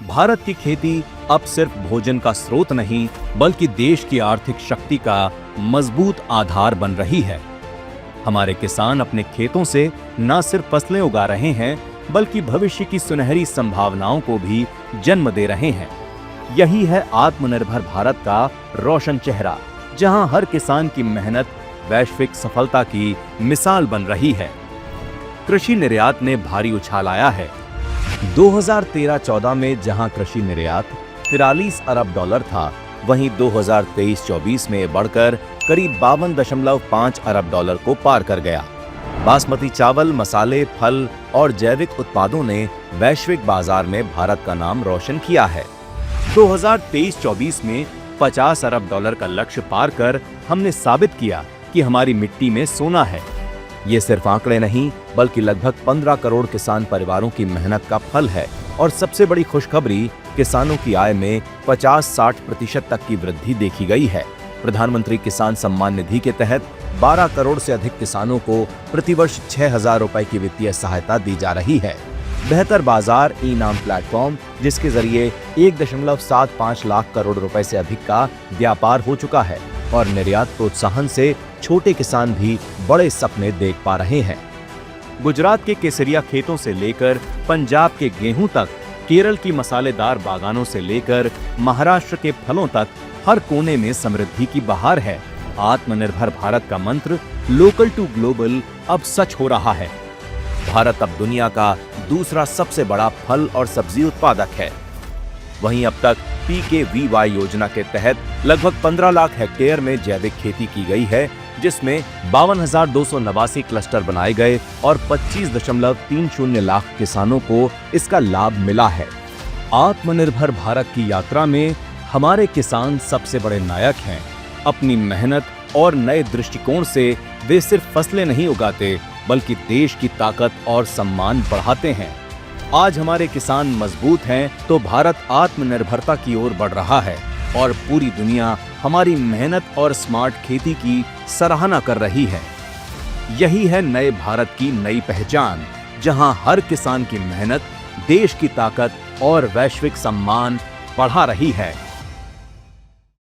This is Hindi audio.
भारत की खेती अब सिर्फ भोजन का स्रोत नहीं, बल्कि देश की आर्थिक शक्ति का मजबूत आधार बन रही है। हमारे किसान अपने खेतों से न सिर्फ फसलें उगा रहे हैं, बल्कि भविष्य की सुनहरी संभावनाओं को भी जन्म दे रहे हैं। यही है आत्मनिर्भर भारत का रोशन चेहरा, जहां हर किसान की मेहनत वैश्विक सफलता की मिसाल बन रही है। कृषि निर्यात ने भारी उछाल आया है। 2013-14 में जहां कृषि निर्यात 43 अरब डॉलर था, वहीं 2023-24 में बढ़कर करीब 52.5 अरब डॉलर को पार कर गया। बासमती चावल, मसाले, फल और जैविक उत्पादों ने वैश्विक बाजार में भारत का नाम रोशन किया है। 2023-24 में 50 अरब डॉलर का लक्ष्य पार कर हमने साबित किया कि हमारी मिट्टी में सोना है। ये सिर्फ आंकड़े नहीं, बल्कि लगभग 15 करोड़ किसान परिवारों की मेहनत का फल है। और सबसे बड़ी खुशखबरी, किसानों की आय में 50-60% तक की वृद्धि देखी गई है। प्रधानमंत्री किसान सम्मान निधि के तहत 12 करोड़ से अधिक किसानों को प्रतिवर्ष 6,000 रुपए की वित्तीय सहायता दी जा रही है। बेहतर बाजार ई-नाम प्लेटफॉर्म, जिसके जरिए 1.75 लाख करोड़ रुपए से अधिक का व्यापार हो चुका है, और निर्यात प्रोत्साहन से छोटे किसान भी बड़े सपने देख पा रहे हैं। गुजरात के केसरिया खेतों से लेकर पंजाब के गेहूं तक, केरल की मसालेदार बागानों से लेकर महाराष्ट्र के फलों तक, हर कोने में समृद्धि की बहार है। आत्मनिर्भर भारत का मंत्र लोकल टू ग्लोबल अब सच हो रहा है। भारत अब दुनिया का दूसरा सबसे बड़ा फल और सब्जी उत्पादक है। वहीं अब तक PKVY योजना के तहत लगभग 15 लाख हेक्टेयर में जैविक खेती की गई है, जिसमें 52,289 क्लस्टर बनाए गए और 25.30 लाख किसानों को इसका लाभ मिला है। आत्मनिर्भर भारत की यात्रा में हमारे किसान सबसे बड़े नायक हैं। अपनी मेहनत और नए दृष्टिकोण से वे सिर्फ फसलें नहीं उगाते, बल्कि देश की ताकत और सम्मान बढ़ाते हैं। आज हमारे किसान मजबूत हैं, तो भारत आत्मनिर्भरता की ओर बढ़ रहा है, और पूरी दुनिया हमारी मेहनत और स्मार्ट खेती की सराहना कर रही है। यही है नए भारत की नई पहचान, जहां हर किसान की मेहनत देश की ताकत और वैश्विक सम्मान बढ़ा रही है।